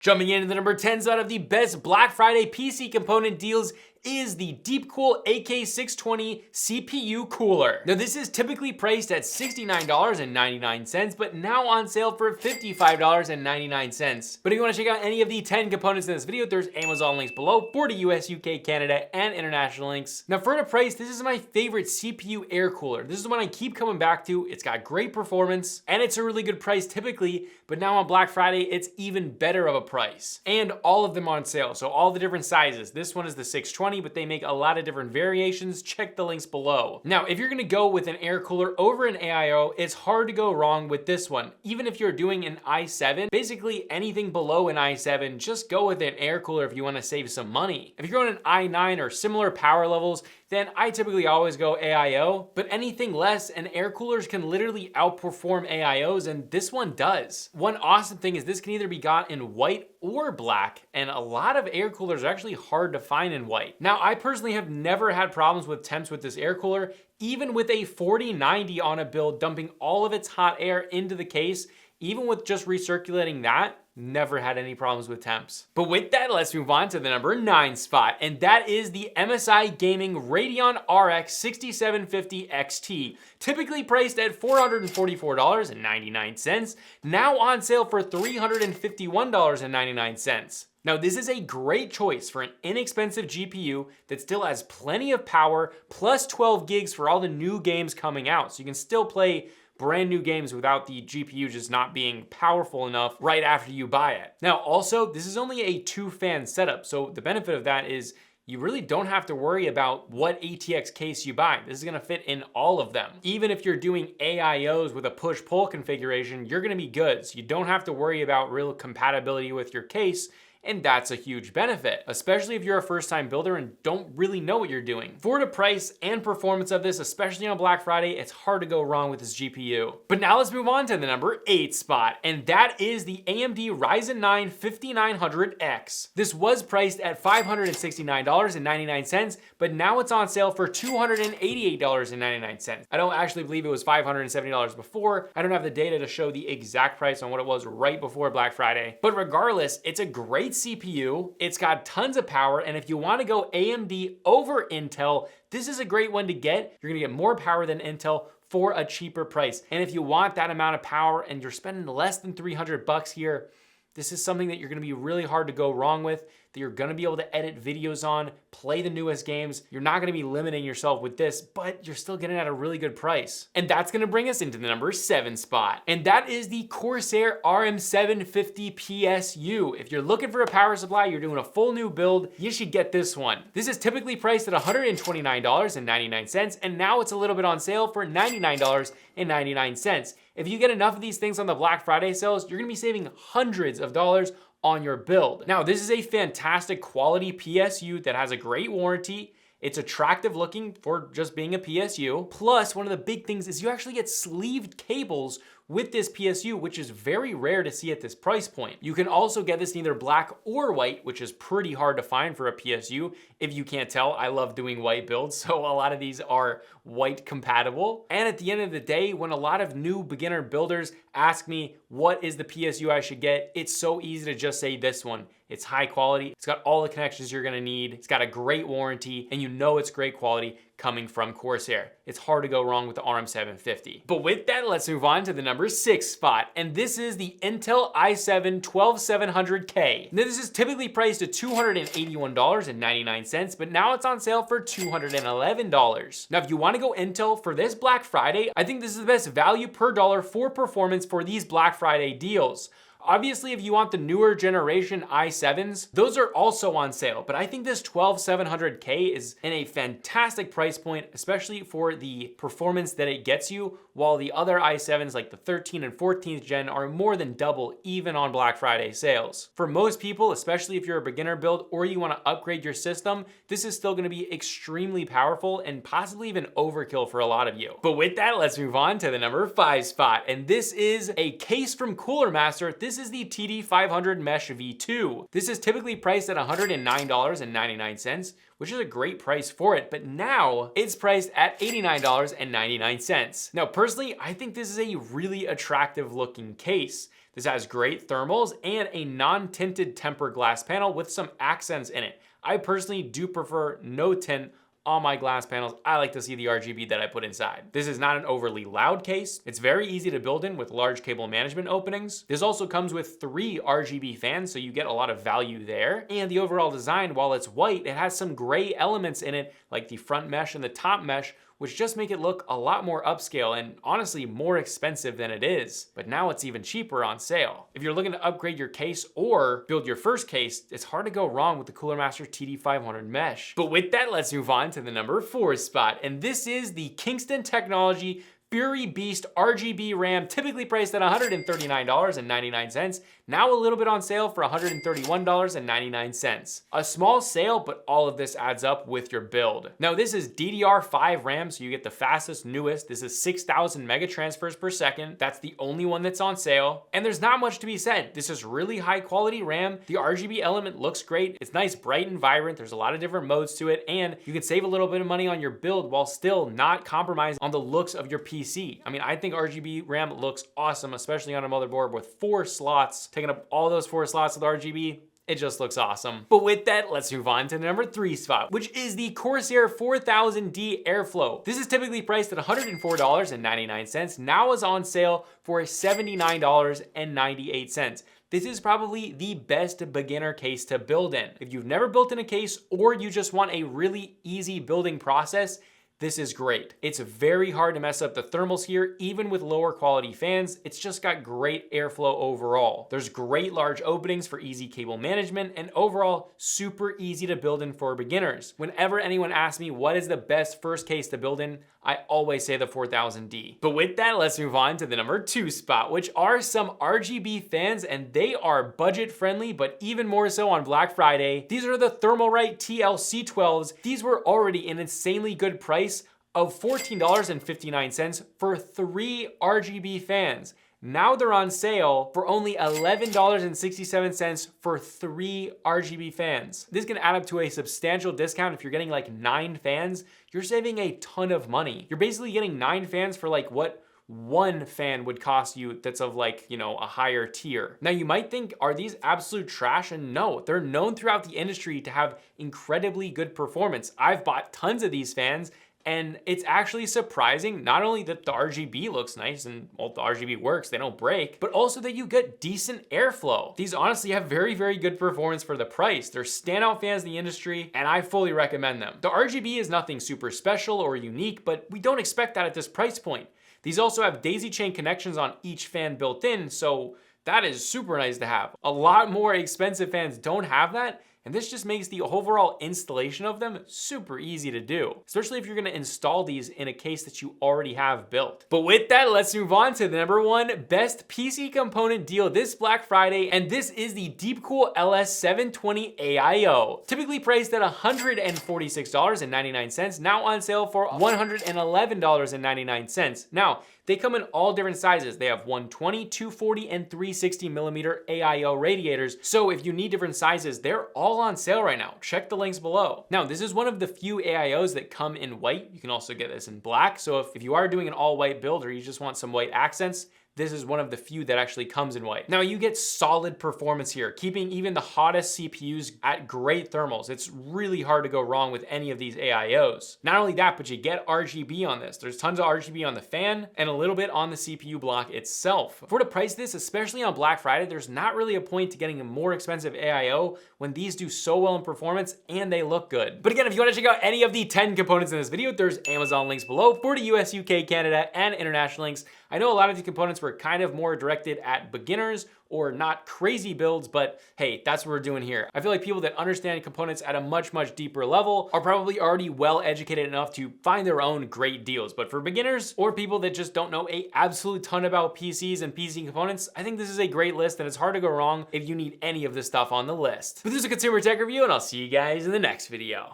Jumping into the number 10 spot of the best Black Friday PC component deals is the DeepCool AK620 CPU cooler. Now this is typically priced at $69.99, but now on sale for $55.99. But if you want to check out any of the 10 components in this video, there's Amazon links below for the US, UK, Canada, and international links. Now for the price, this is my favorite CPU air cooler. This is the one I keep coming back to. It's got great performance, and it's a really good price typically, but now on Black Friday, it's even better of a price. And all of them on sale, so all the different sizes. This one is the 620, but they make a lot of different variations. Check the links below. Now, if you're gonna go with an air cooler over an AIO, it's hard to go wrong with this one. Even if you're doing an i7, basically anything below an i7, just go with an air cooler if you wanna save some money. If you're going an i9 or similar power levels, then I typically always go AIO, but anything less, and air coolers can literally outperform AIOs, and this one does. One awesome thing is this can either be got in white or black, and a lot of air coolers are actually hard to find in white. Now, I personally have never had problems with temps with this air cooler, even with a 4090 on a build, dumping all of its hot air into the case, even with just recirculating that, never had any problems with temps. But with that, let's move on to the number 9 spot, and that is the MSI Gaming Radeon RX 6750 XT, typically priced at $444.99, now on sale for $351.99. Now, this is a great choice for an inexpensive GPU that still has plenty of power, plus 12 gigs for all the new games coming out, so you can still play brand new games without the GPU just not being powerful enough right after you buy it. Now, also, this is only a 2-fan setup, so the benefit of that is you really don't have to worry about what ATX case you buy. This is gonna fit in all of them. Even if you're doing AIOs with a push-pull configuration, you're gonna be good, so you don't have to worry about real compatibility with your case, and that's a huge benefit, especially if you're a first-time builder and don't really know what you're doing. For the price and performance of this, especially on Black Friday, it's hard to go wrong with this GPU. But now let's move on to the number 8 spot, and that is the AMD Ryzen 9 5900X. This was priced at $569.99, but now it's on sale for $288.99. I don't actually believe it was $570 before. I don't have the data to show the exact price on what it was right before Black Friday, but regardless, it's a great CPU, it's got tons of power, and if you want to go AMD over Intel, this is a great one to get. You're gonna get more power than Intel for a cheaper price. And if you want that amount of power and you're spending less than 300 bucks here, this is something that you're gonna be really hard to go wrong with, that you're gonna be able to edit videos on, play the newest games. You're not gonna be limiting yourself with this, but you're still getting it at a really good price. And that's gonna bring us into the number 7 spot. And that is the CORSAIR RM750 PSU. If you're looking for a power supply, you're doing a full new build, you should get this one. This is typically priced at $129.99, and now it's a little bit on sale for $99.99. If you get enough of these things on the Black Friday sales, you're gonna be saving hundreds of dollars on your build. Now, this is a fantastic quality PSU that has a great warranty. It's attractive looking for just being a PSU. Plus, one of the big things is you actually get sleeved cables with this PSU, which is very rare to see at this price point. You can also get this in either black or white, which is pretty hard to find for a PSU. If you can't tell, I love doing white builds, so a lot of these are white compatible. And at the end of the day, when a lot of new beginner builders ask me, what is the PSU I should get? It's so easy to just say this one. It's high quality, it's got all the connections you're gonna need, it's got a great warranty, and you know it's great quality coming from CORSAIR. It's hard to go wrong with the RM750. But with that, let's move on to the number 6 spot, and this is the Intel i7-12700K. Now, this is typically priced at $281.99, but now it's on sale for $211. Now, if you wanna go Intel for this Black Friday, I think this is the best value per dollar for performance for these Black Friday deals. Obviously, if you want the newer generation i7s, those are also on sale, but I think this 12700K is in a fantastic price point, especially for the performance that it gets you, while the other i7s like the 13th and 14th gen are more than double even on Black Friday sales. For most people, especially if you're a beginner build or you want to upgrade your system, this is still going to be extremely powerful and possibly even overkill for a lot of you. But with that, let's move on to the number 5 spot, and this is a case from Cooler Master. This is the TD500 Mesh V2. This is typically priced at $109.99, which is a great price for it, but now it's priced at $89.99. Now, personally, I think this is a really attractive looking case. This has great thermals and a non-tinted tempered glass panel with some accents in it. I personally do prefer no tint on my glass panels. I like to see the RGB that I put inside. This is not an overly loud case. It's very easy to build in with large cable management openings. This also comes with 3 RGB fans, so you get a lot of value there. And the overall design, while it's white, it has some gray elements in it, like the front mesh and the top mesh, which just make it look a lot more upscale and honestly more expensive than it is. But now it's even cheaper on sale. If you're looking to upgrade your case or build your first case, it's hard to go wrong with the Cooler Master TD500 mesh. But with that, let's move on to the number 4 spot. And this is the Kingston Technology Fury Beast RGB RAM, typically priced at $139.99, now a little bit on sale for $131.99. A small sale, but all of this adds up with your build. Now this is DDR5 RAM, so you get the fastest, newest. This is 6,000 mega transfers per second. That's the only one that's on sale. And there's not much to be said. This is really high quality RAM. The RGB element looks great. It's nice, bright and vibrant. There's a lot of different modes to it, and you can save a little bit of money on your build while still not compromising on the looks of your PC. I mean, I think RGB RAM looks awesome, especially on a motherboard with 4 slots, taking up all those 4 slots with RGB. It just looks awesome. But with that, let's move on to the number 3 spot, which is the CORSAIR 4000D Airflow. This is typically priced at $104.99, now is on sale for $79.98. This is probably the best beginner case to build in. If you've never built in a case or you just want a really easy building process, this is great. It's very hard to mess up the thermals here, even with lower quality fans. It's just got great airflow overall. There's great large openings for easy cable management, and overall super easy to build in for beginners. Whenever anyone asks me what is the best first case to build in, I always say the 4000D. But with that, let's move on to the number 2 spot, which are some RGB fans, and they are budget friendly, but even more so on Black Friday. These are the Thermalright TL-C12s. These were already an insanely good price of $14.59 for 3 RGB fans. Now they're on sale for only $11.67 for 3 RGB fans. This can add up to a substantial discount. If you're getting like 9 fans, you're saving a ton of money. You're basically getting 9 fans for like what 1 fan would cost you that's of like, you know, a higher tier. Now you might think, are these absolute trash? And no, they're known throughout the industry to have incredibly good performance. I've bought tons of these fans, and it's actually surprising, not only that the RGB looks nice and well, the RGB works, they don't break, but also that you get decent airflow. These honestly have very, very good performance for the price. They're standout fans in the industry, and I fully recommend them. The RGB is nothing super special or unique, but we don't expect that at this price point. These also have daisy chain connections on each fan built in, so that is super nice to have. A lot more expensive fans don't have that, and this just makes the overall installation of them super easy to do, especially if you're gonna install these in a case that you already have built. But with that, let's move on to the number 1 best PC component deal this Black Friday, and this is the DeepCool LS720 AIO. Typically priced at $146.99, now on sale for $111.99. Now, they come in all different sizes. They have 120, 240, and 360 millimeter AIO radiators. So if you need different sizes, they're all on sale right now. Check the links below. Now, this is one of the few AIOs that come in white. You can also get this in black. So if you are doing an all white build or you just want some white accents, this is one of the few that actually comes in white. Now you get solid performance here, keeping even the hottest CPUs at great thermals. It's really hard to go wrong with any of these AIOs. Not only that, but you get RGB on this. There's tons of RGB on the fan and a little bit on the CPU block itself. For to price this, especially on Black Friday, there's not really a point to getting a more expensive AIO when these do so well in performance and they look good. But again, if you want to check out any of the 10 components in this video, there's Amazon links below for the US, UK, Canada, and international links. I know a lot of these components were kind of more directed at beginners or not crazy builds, but hey, that's what we're doing here. I feel like people that understand components at a much, much deeper level are probably already well educated enough to find their own great deals. But for beginners or people that just don't know a absolute ton about PCs and PC components, I think this is a great list and it's hard to go wrong if you need any of this stuff on the list. But this is a consumer tech review and I'll see you guys in the next video.